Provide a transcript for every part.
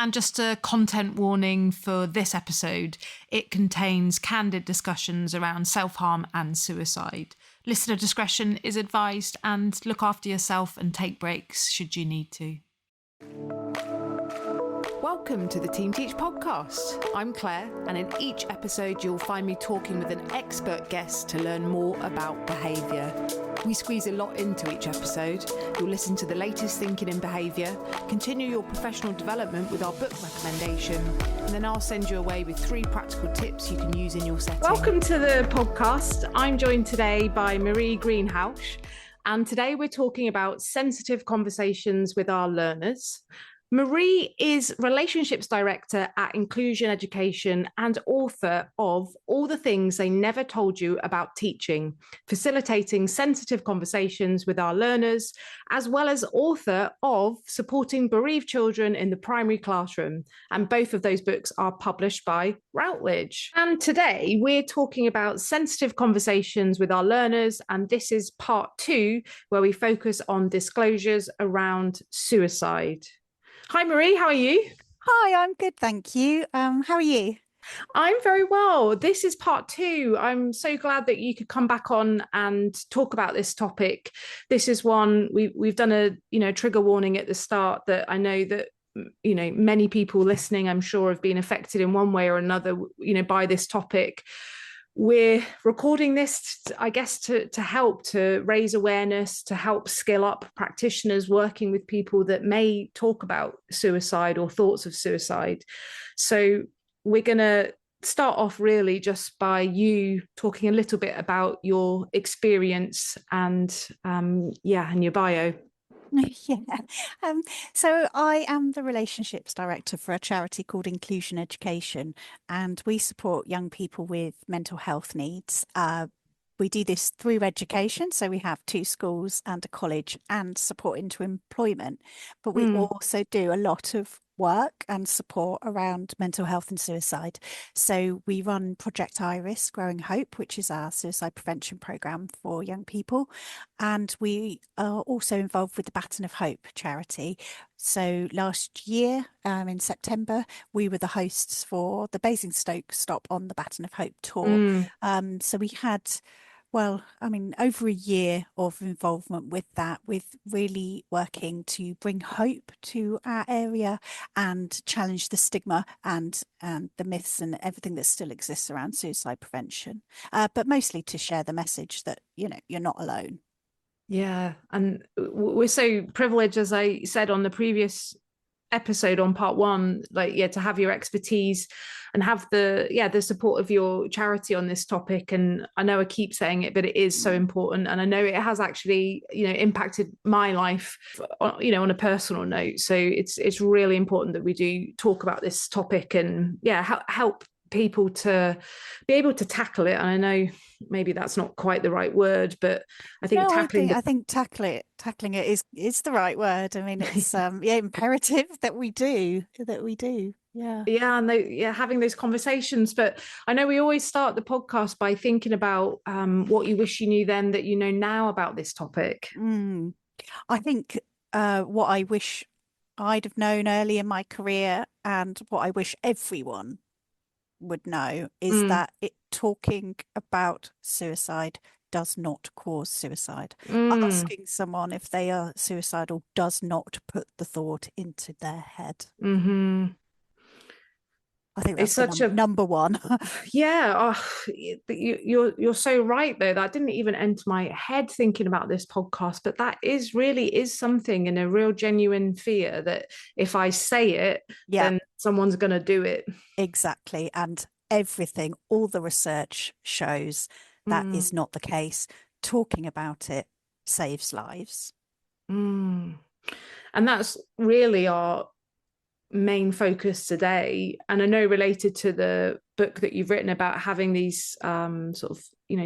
And just a content warning for this episode, it contains candid discussions around self-harm and suicide. Listener discretion is advised, and look after yourself and take breaks should you need to. Welcome to the Team Teach podcast. I'm Clare, and in each episode you'll find me talking with an expert guest to learn more about behaviour. We squeeze a lot into each episode. You'll listen to the latest thinking in behaviour, continue your professional development with our book recommendation, and then I'll send you away with 3 practical tips you can use in your setting. Welcome to the podcast. I'm joined today by Marie Greenhalgh, and today we're talking about sensitive conversations with our learners. Marie is Relationships Director at Inclusion Education and author of All the Things They Never Told You About Teaching, facilitating sensitive conversations with our learners, as well as author of Supporting Bereaved Children in the Primary Classroom. And both of those books are published by Routledge. And today we're talking about sensitive conversations with our learners, and this is part 2, where we focus on disclosures around suicide. Hi, Marie, how are you? Hi, I'm good, thank you. How are you? I'm very well. This is part 2. I'm so glad that you could come back on and talk about this topic. This is one we've done a trigger warning at the start that I know that many people listening, I'm sure, have been affected in one way or another, by this topic. We're recording this, I guess, to help to raise awareness, to help skill up practitioners working with people that may talk about suicide or thoughts of suicide. So we're going to start off really just by you talking a little bit about your experience and your bio. Yeah. So I am the Relationships Director for a charity called Inclusion Education, and we support young people with mental health needs. We do this through education, so we have 2 schools and a college and support into employment, but we also do a lot of work and support around mental health and suicide. So we run Project Iris, Growing Hope, which is our suicide prevention programme for young people. And we are also involved with the Baton of Hope charity. So last year, in September, we were the hosts for the Basingstoke stop on the Baton of Hope tour. So we had over a year of involvement with that, with really working to bring hope to our area and challenge the stigma and the myths and everything that still exists around suicide prevention, but mostly to share the message that, you're not alone. Yeah, and we're so privileged, as I said on the previous episode on part 1, to have your expertise and have the support of your charity on this topic. And I know I keep saying it, but it is so important, and I know it has actually impacted my life on a personal note. So it's really important that we do talk about this topic and help people to be able to tackle it. And I know maybe that's not quite the right word, but I think I think tackling it is the right word. I mean, it's imperative that we do. Having those conversations. But I know we always start the podcast by thinking about what you wish you knew then that you know now about this topic. I think what I wish I'd have known early in my career, and what I wish everyone would know, is that talking about suicide does not cause suicide. Asking someone if they are suicidal does not put the thought into their head. I think that's such a number one. You're so right though. That didn't even enter my head thinking about this podcast, but that really is something, and a real genuine fear that if I say it, then someone's going to do it. Exactly. And all the research shows that is not the case. Talking about it saves lives. And that's really our main focus today. And I know, related to the book that you've written about having these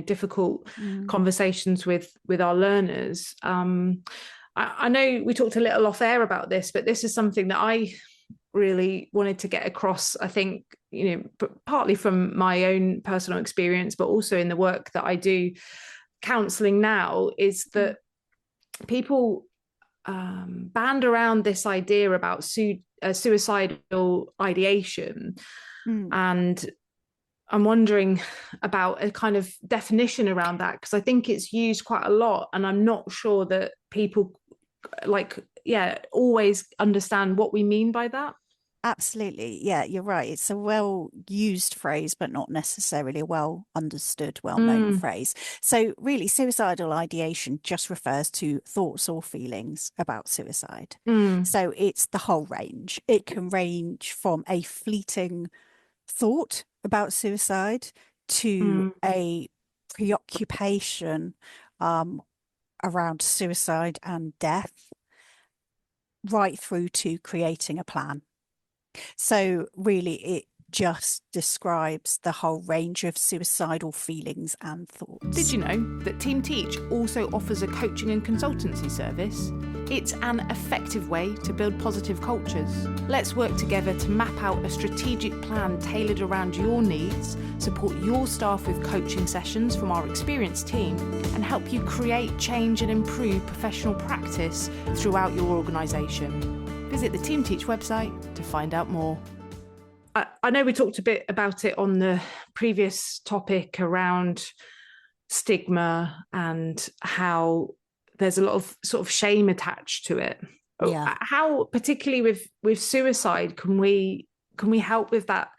difficult conversations with our learners, I know we talked a little off air about this, but this is something that I really wanted to get across. I think partly from my own personal experience, but also in the work that I do counselling now, is that people band around this idea about suicidal ideation. Mm. And I'm wondering about a kind of definition around that, because I think it's used quite a lot, and I'm not sure that people always understand what we mean by that. Absolutely. Yeah, you're right. It's a well used phrase, but not necessarily a well understood, well known Mm, phrase. So, really, suicidal ideation just refers to thoughts or feelings about suicide. mm, So, it's the whole range. It can range from a fleeting thought about suicide to mm. a preoccupation um, around suicide and death, right through to creating a plan. So really, it just describes the whole range of suicidal feelings and Did thoughts. you know that Team Teach also offers a coaching and consultancy service? It's an effective way to build positive cultures. Let's work together to map out a strategic plan tailored around your needs, support your staff with coaching sessions from our experienced team, and help you create, change and improve professional practice throughout your organisation. Visit the Team Teach website to find out more. I know we talked a bit about it on the previous topic around stigma and how there's a lot of sort of shame attached to it. Yeah. How, particularly with suicide, can we help with that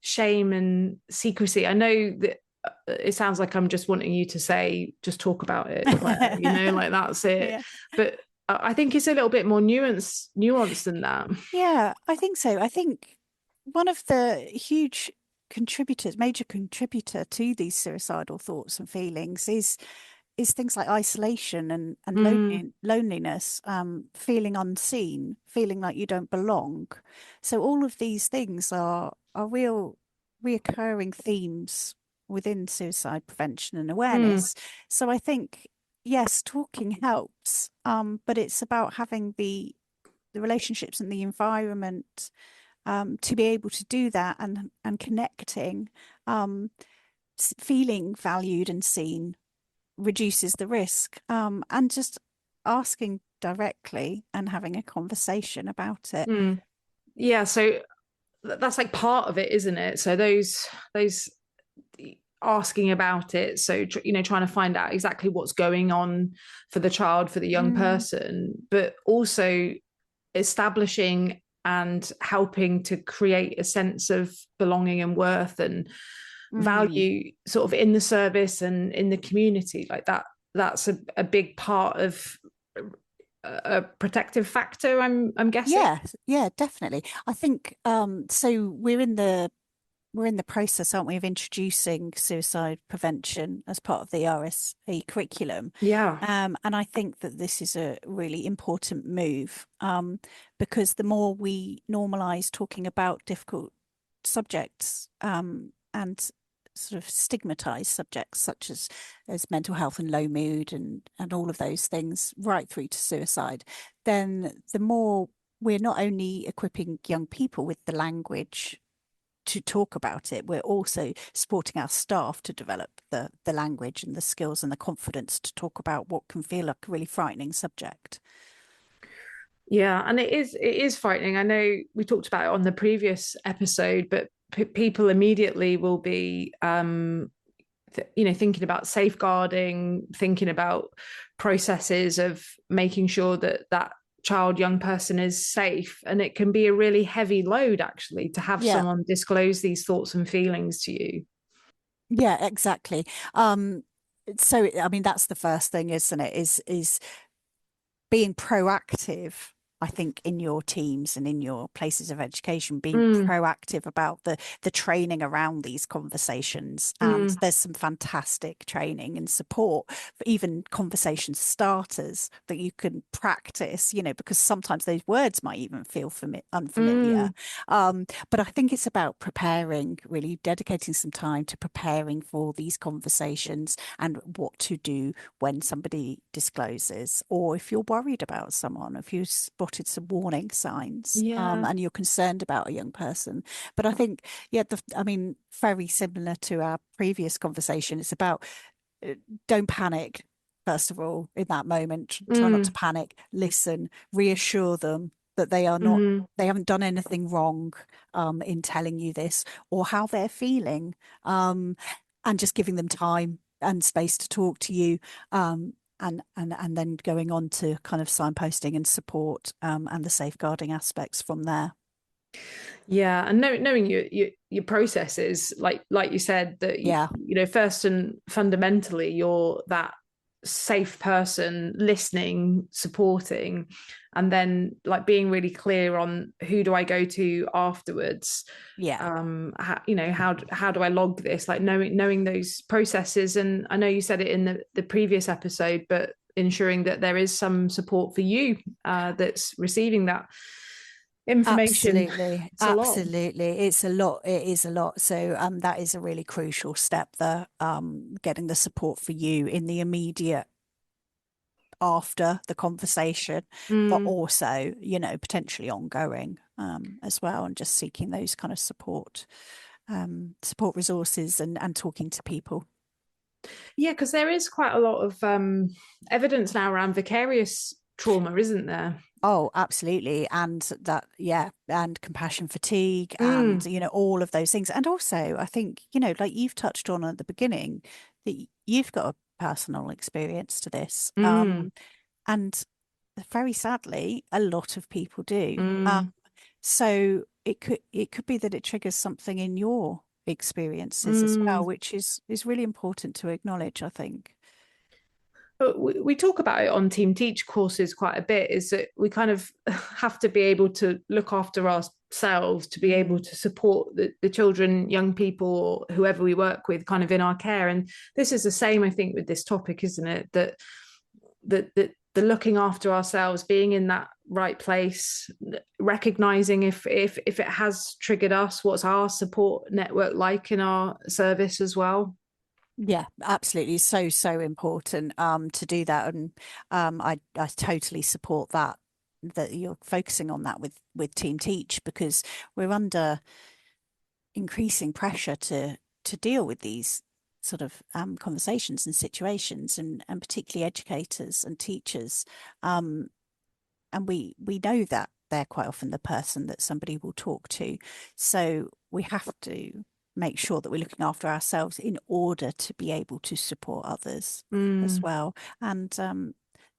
shame and secrecy? I know that it sounds like I'm just wanting you to say, just talk about it, Claire, like that's it. Yeah. But I think it's a little bit more nuanced than that. Yeah, I think so. I think one of the major contributor to these suicidal thoughts and feelings is things like isolation and loneliness, feeling unseen, feeling like you don't belong. So all of these things are real reoccurring themes within suicide prevention and Mm, awareness. So I think yes, talking helps, but it's about having the relationships and the environment to be able to do that and connecting, feeling valued and seen reduces the risk, and just asking directly and having a conversation about it. mm. Yeah, so that's like part of it, isn't it? So those asking about it, so trying to find out exactly what's going on for the child, for the young Mm, person, but also establishing and helping to create a sense of belonging and worth and mm. value sort of in the service and in the community. Like that's a big part of a protective factor, I'm guessing. Yeah, definitely. I think so we're in the process, aren't we, of introducing suicide prevention as part of the RSE curriculum. Yeah. And I think that this is a really important move, because the more we normalise talking about difficult subjects, and sort of stigmatise subjects such as mental health and low mood and all of those things, right through to suicide, then the more we're not only equipping young people with the language to talk about it, we're also supporting our staff to develop the language and the skills and the confidence to talk about what can feel like a really frightening subject. Yeah, and it is frightening. I know we talked about it on the previous episode, but people immediately will be thinking about safeguarding, thinking about processes of making sure that that young person is safe, and it can be a really heavy load actually to have Yeah, someone disclose these thoughts and feelings to you. yeah, exactly. So I mean that's the first thing, isn't it? Is being proactive, I think, in your teams and in your places of education, being Mm, proactive about the training around these conversations. And mm, there's some fantastic training and support for even conversation starters that you can practice, because sometimes those words might even feel unfamiliar. mm. But I think it's about preparing, really dedicating some time to preparing for these conversations and what to do when somebody discloses, or if you're worried about someone, if you've spotted some warning signs, Yeah. and you're concerned about a young person. But I think, yeah, I mean, very similar to our previous conversation, it's about don't panic. First of all, in that moment, try not to Mm. panic, listen, reassure them, that they are not, Mm. they haven't done anything wrong in telling you this, or how they're feeling, and just giving them time and space to talk to you, and then going on to kind of signposting and support, and the safeguarding aspects from there. Yeah, and knowing your processes, like you said, that Yeah. first and fundamentally, you're that safe person listening, supporting, and then like being really clear on who do I go to afterwards. Yeah. How do I log this? Like knowing those processes. And I know you said it in the previous episode, but ensuring that there is some support for you that's receiving that information. Absolutely, It's a lot. absolutely. It's a lot. It is a lot. So that is a really crucial step there, getting the support for you in the immediate after the conversation, but Mm. also, potentially ongoing, as well, and just seeking those kind of support resources, and talking to people. Yeah, because there is quite a lot of evidence now around vicarious trauma, isn't there? Oh, absolutely. And that, yeah, and compassion fatigue, and, Mm. all of those things. And also, I think, like you've touched on at the beginning, that you've got a personal experience to this. Mm. And very sadly, a lot of people do. Mm. So it could be that it triggers something in your experiences as well, Mm. which is really important to acknowledge, I think. But we talk about it on Team Teach courses quite a bit, is that we kind of have to be able to look after ourselves to be able to support the children, young people, or whoever we work with kind of in our care. And this is the same, I think, with this topic, isn't it? That the looking after ourselves, being in that right place, recognizing if it has triggered us, what's our support network like in our service as well. Yeah, absolutely. So important to do that. And I totally support that you're focusing on that with Team Teach, because we're under increasing pressure to deal with these sort of conversations and situations, and particularly educators and teachers. And we know that they're quite often the person that somebody will talk to. So we have to make sure that we're looking after ourselves in order to be able to support others as Mm. well. And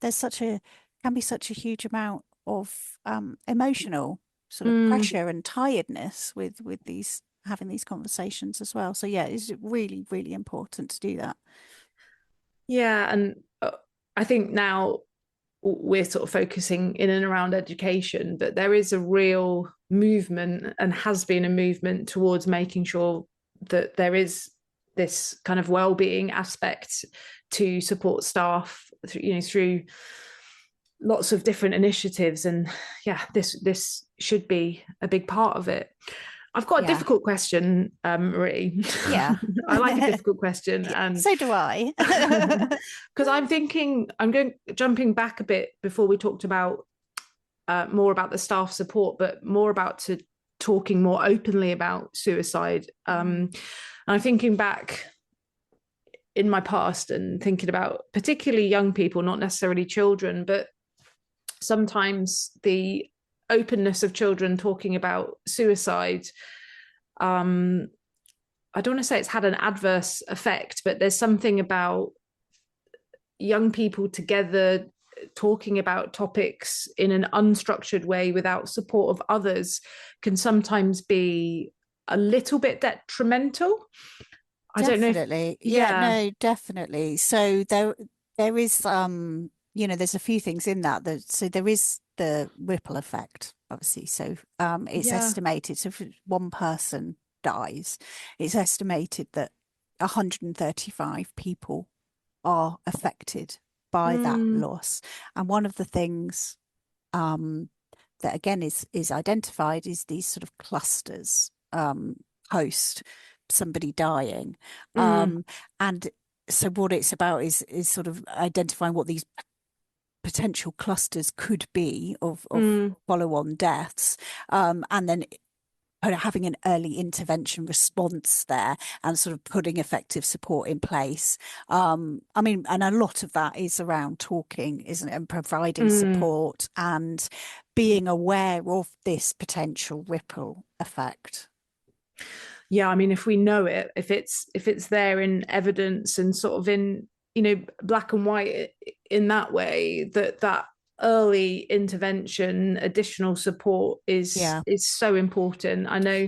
there's can be such a huge amount of emotional sort of Mm. pressure and tiredness with these having these conversations as well. So yeah, it's really, really important to do that. Yeah, and I think now we're sort of focusing in and around education, but there is a real movement, and has been a movement, towards making sure that there is this kind of well-being aspect to support staff through lots of different initiatives. And yeah, this should be a big part of it. I've got a Yeah. difficult question, Marie. Yeah. I like a difficult question, Yeah, and so do I. because I'm going jumping back a bit before we talked about more about the staff support, but more about talking more openly about suicide. And I'm thinking back in my past and thinking about particularly young people, not necessarily children, but sometimes the openness of children talking about suicide. I don't want to say it's had an adverse effect, but there's something about young people together talking about topics in an unstructured way without support of others can sometimes be a little bit detrimental. I don't know if, Definitely. Yeah, yeah, no, definitely. So there is there's a few things in so there is the ripple effect, obviously. So it's yeah, estimated, so if one person dies, it's estimated that 135 people are affected by that mm, loss. And one of the things that again is identified is these sort of clusters, post somebody dying, mm, and so what it's about is sort of identifying what these potential clusters could be of mm, follow-on deaths, and then having an early intervention response there and sort of putting effective support in place. I mean, and a lot of that is around talking, isn't it? And providing support and being aware of this potential ripple effect. Yeah, I mean, if we know it, if it's there in evidence and sort of in, black and white in that way, that early intervention, additional support is so important. I know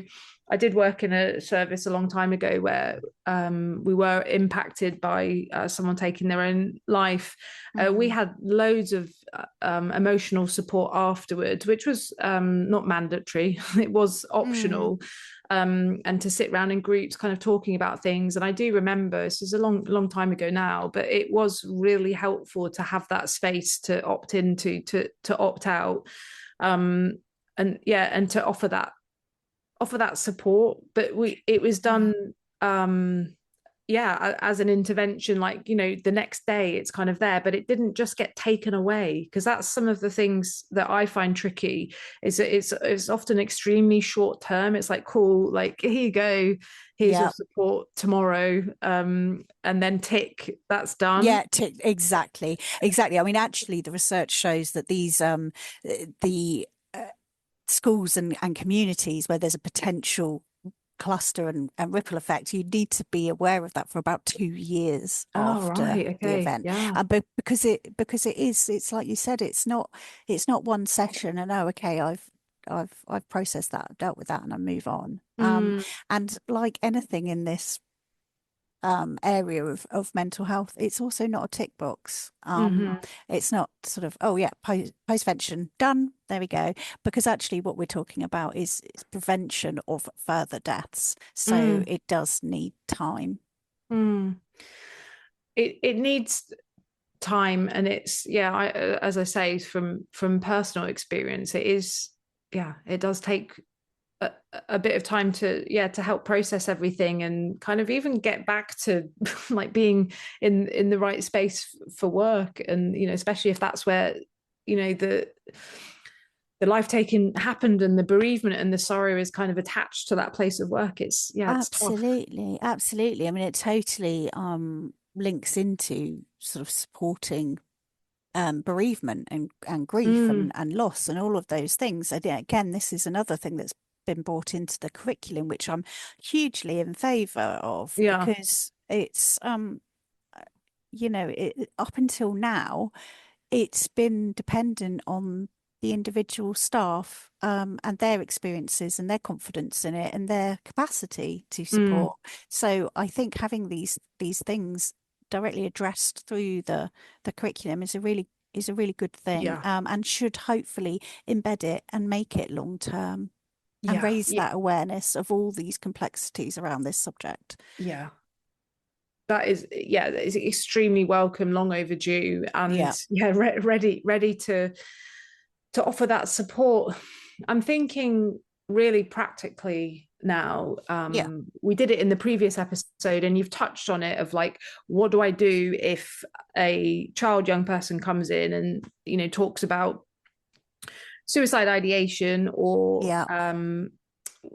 I did work in a service a long time ago where we were impacted by someone taking their own life. We had loads of emotional support afterwards, which was not mandatory. It was optional. And to sit around in groups kind of talking about things. And I do remember, this is a long time ago now, but it was really helpful to have that space to opt into, to opt out, and to offer that support. But it was done as an intervention, like, the next day it's kind of there, but it didn't just get taken away, because that's some of the things that I find tricky, is that it's often extremely short term. It's like, cool, like, here you go, here's your support tomorrow, and then tick, that's done. Exactly. I mean, actually the research shows that these the schools and communities where there's a potential cluster and ripple effect, you need to be aware of that for about 2 years after the event. But because it's like you said, it's not one session and I've processed that, I've dealt with that, and I move on. And like anything in this area of mental health, it's also not a tick box. It's not sort of, postvention done, there we go, because actually what we're talking about is prevention of further deaths, so it does need time. It needs time, and it's as I say, from personal experience, it does take a bit of time to help process everything, and kind of even get back to like being in the right space for work. And especially if that's where the life taking happened, and the bereavement and the sorrow is kind of attached to that place of work. It's absolutely I mean, it totally links into sort of supporting bereavement and grief and loss and all of those things. And again, this is another thing that's been brought into the curriculum, which I'm hugely in favour of, because it's up until now it's been dependent on the individual staff and their experiences and their confidence in it and their capacity to support. So I think having these things directly addressed through the curriculum is a really good thing, and should hopefully embed it and make it long term. And raise that awareness of all these complexities around this subject. That is extremely welcome, long overdue, and ready to offer that support. I'm thinking really practically now. We did it in the previous episode, and you've touched on it, of like, what do I do if a young person comes in and talks about suicide ideation, or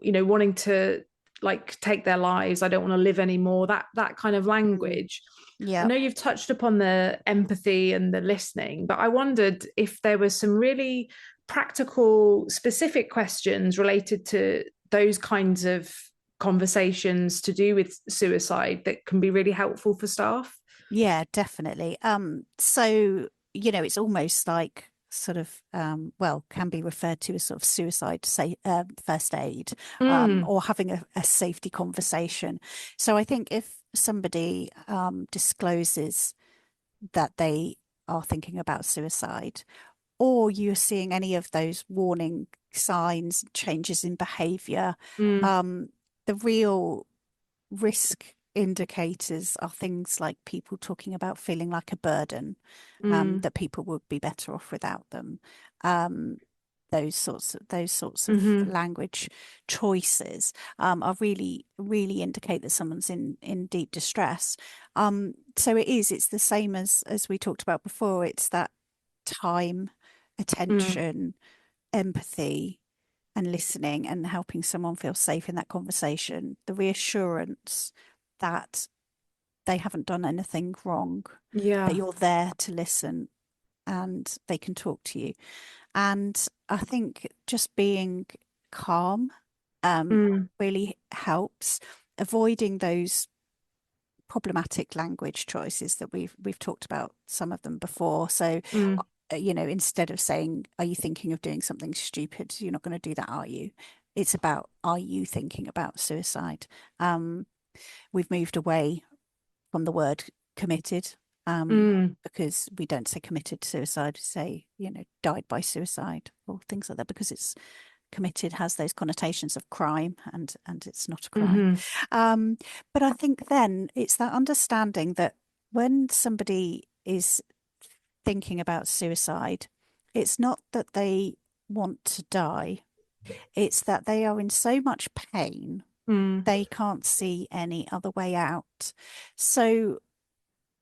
wanting to like take their lives, I don't want to live anymore, that kind of language. I know you've touched upon the empathy and the listening, but I wondered if there were some really practical, specific questions related to those kinds of conversations to do with suicide that can be really helpful for staff. Yeah, definitely. So it's almost like sort of can be referred to as sort of suicide first aid, or having a safety conversation. So I think if somebody discloses that they are thinking about suicide, or you're seeing any of those warning signs, changes in behavior, the real risk indicators are things like people talking about feeling like a burden, that people would be better off without them. Those sorts of language choices are really indicate that someone's in deep distress. So it's the same as we talked about before. It's that time, attention, empathy, and listening and helping someone feel safe in that conversation, the reassurance that they haven't done anything wrong, that Yeah. you're there to listen and they can talk to you. And I think just being calm Mm. really helps, avoiding those problematic language choices that we've talked about some of them before. So Mm. instead of saying, are you thinking of doing something stupid? You're not going to do that, are you? It's about, are you thinking about suicide? We've moved away from the word committed, Mm. because we don't say committed suicide, we say, died by suicide or things like that, because it's committed has those connotations of crime, and it's not a crime. But I think then it's that understanding that when somebody is thinking about suicide, it's not that they want to die, it's that they are in so much pain, Mm. they can't see any other way out. So,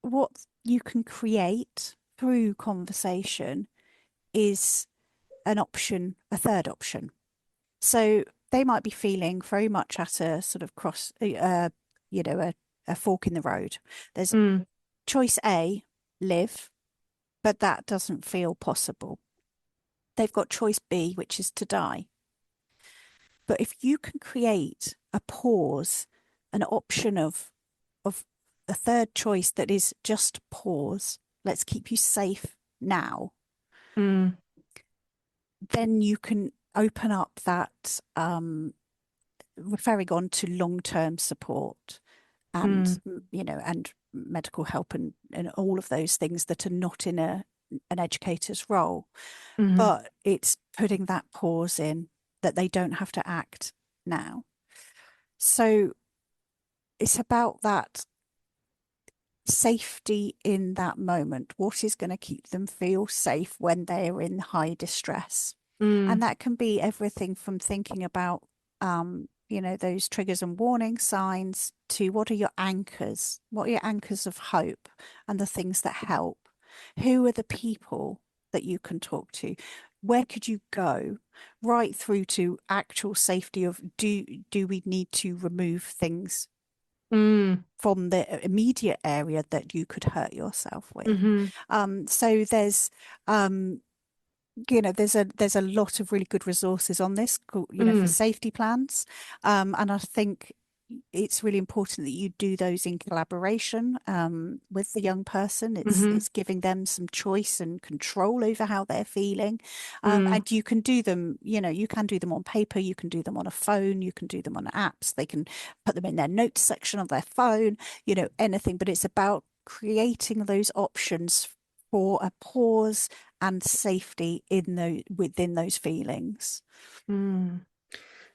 what you can create through conversation is an option, a third option. So, they might be feeling very much at a sort of a fork in the road. There's Mm. choice A, live, but that doesn't feel possible. They've got choice B, which is to die. But if you can create a pause, an option of a third choice that is just pause, let's keep you safe now, Mm. then you can open up that referring on to long-term support and Mm. and medical help and all of those things that are not in an educator's role. Mm. But it's putting that pause in, that they don't have to act now. So it's about that safety in that moment. What is going to keep them feel safe when they are in high distress? And Mm. that can be everything from thinking about, those triggers and warning signs, to what are your anchors? What are your anchors of hope and the things that help? Who are the people that you can talk to? Where could you go? Right through to actual safety of, do we need to remove things Mm. from the immediate area that you could hurt yourself with? Mhm. So there's a lot of really good resources on this, for Mm. safety plans. And I think it's really important that you do those in collaboration with the young person. Mhm. It's giving them some choice and control over how they're feeling. Mm. And you can do them, you can do them on paper, you can do them on a phone, you can do them on apps. They can put them in their notes section of their phone, anything. But it's about creating those options for a pause and safety within those feelings. Mm.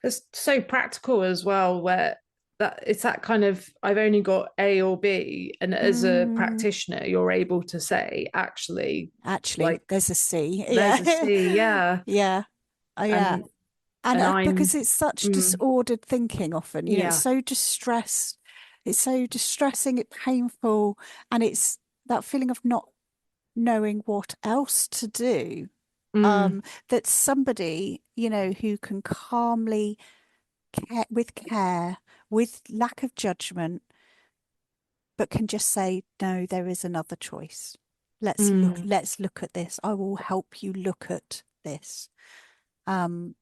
It's so practical as well, where that it's that kind of, I've only got A or B, and as a Mm, practitioner you're able to say, actually, actually, like, there's a C. there's Yeah. a C. Yeah. Yeah. Yeah. and And and because I'm it's such mm, disordered thinking often, it's yeah. so distressed, it's so distressing, it's painful, and it's that feeling of not knowing what else to do. Mm. That somebody, who can calmly, care, with lack of judgment, but can just say, no, there is another choice. Mm. Let's look at this. I will help you look at this. Um,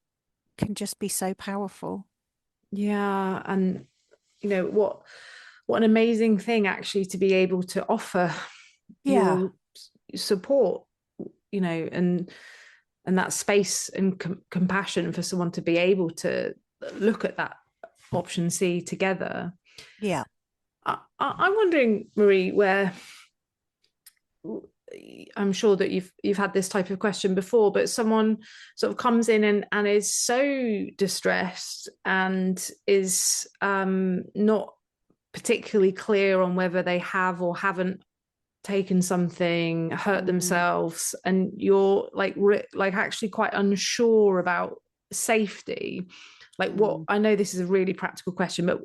can just be so powerful. Yeah. And what an amazing thing, actually, to be able to offer Yeah, your support, and that space and compassion for someone to be able to look at that option C together. yeah. I'm wondering, Marie, where I'm sure that you've had this type of question before, but someone sort of comes in and is so distressed and is not particularly clear on whether they have or haven't taken something, hurt Mm, themselves, and you're like actually quite unsure about safety. Like, what, mm. I know this is a really practical question, but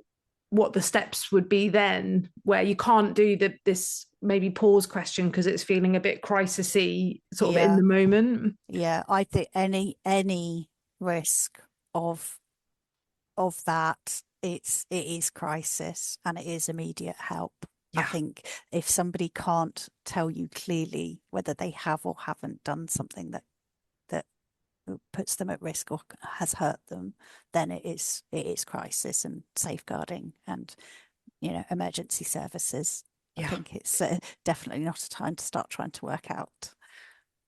what the steps would be then, where you can't do this maybe pause question because it's feeling a bit crisisy sort of in Yeah, the moment. yeah. I think any risk of that, it is crisis and it is immediate help. I think if somebody can't tell you clearly whether they have or haven't done something that puts them at risk or has hurt them, then it is crisis and safeguarding and, you know, emergency services. I think it's definitely not a time to start trying to work out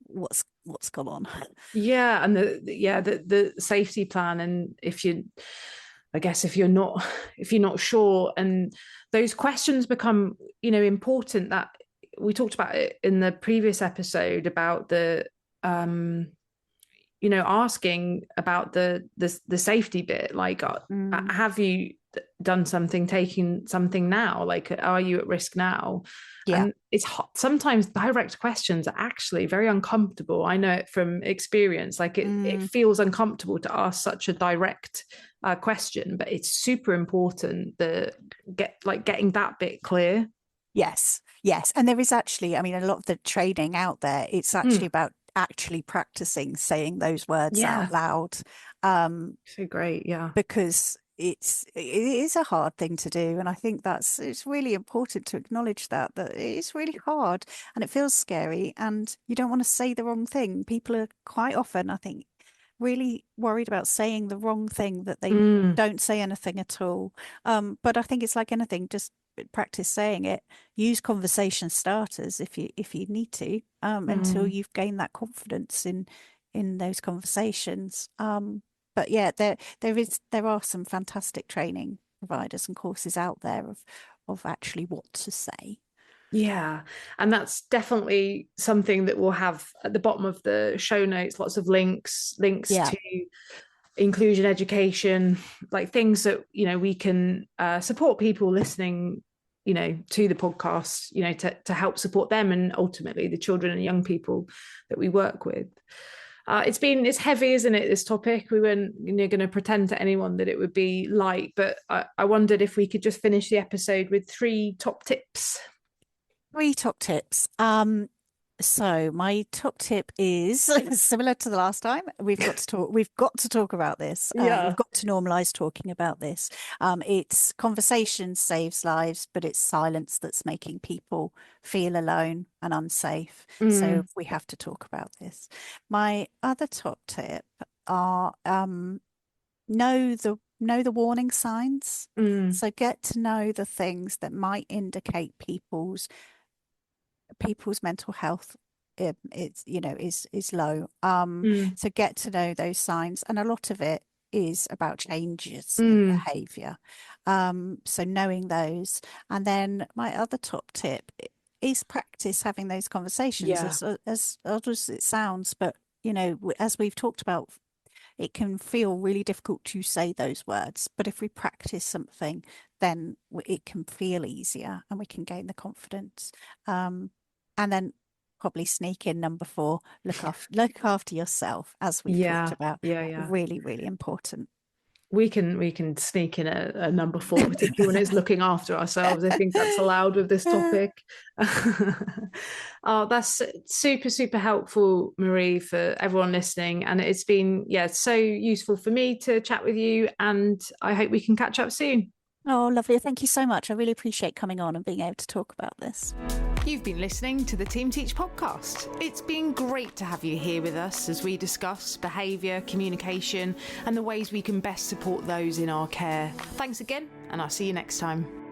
what's gone on. Yeah, and the safety plan, and if you're not sure, and those questions become, you know, important. That we talked about it in the previous episode about the you know, asking about the safety bit, like have you done something, taking something now, like are you at risk now? And it's sometimes direct questions are actually very uncomfortable. I know it from experience, like it feels uncomfortable to ask such a direct question, but it's super important getting that bit clear. Yes, and there is actually, I mean, a lot of the training out there, it's actually about actually practicing saying those words out loud. So great, because it is a hard thing to do, and I think it's really important to acknowledge that it is really hard and it feels scary, and you don't want to say the wrong thing. People are quite often, I think, really worried about saying the wrong thing, that they don't say anything at all. But I think it's like anything, just practice saying it. Use conversation starters if you need to, until you've gained that confidence in those conversations. But yeah, there are some fantastic training providers and courses out there of actually what to say. Yeah, and that's definitely something that we'll have at the bottom of the show notes, lots of links to inclusion education, like things that, you know, we can support people listening, you know, to the podcast, you know, to help support them and ultimately the children and young people that we work with. It's heavy, isn't it, this topic? We weren't, you know, going to pretend to anyone that it would be light, but I wondered if we could just finish the episode with 3 top tips. 3 top tips. So my top tip is similar to the last time. We've got to talk about this. We've got to normalize talking about this. It's conversation saves lives, but it's silence that's making people feel alone and unsafe. So we have to talk about this. My other top tip are know the warning signs. So get to know the things that might indicate people's mental health is low. So get to know those signs, and a lot of it is about changes in behavior. So knowing those. And then my other top tip is practice having those conversations, as odd as it sounds, but you know, as we've talked about, it can feel really difficult to say those words, but if we practice something, then it can feel easier and we can gain the confidence. And then probably sneak in number 4, look after yourself, as we've talked about. Really, really important. We can sneak in a number 4, particularly when it's looking after ourselves. I think that's allowed with this topic. Oh, that's super, super helpful, Marie, for everyone listening. And it's been, so useful for me to chat with you. And I hope we can catch up soon. Oh, lovely. Thank you so much. I really appreciate coming on and being able to talk about this. You've been listening to the Team Teach podcast. It's been great to have you here with us as we discuss behaviour, communication, and the ways we can best support those in our care. Thanks again, and I'll see you next time.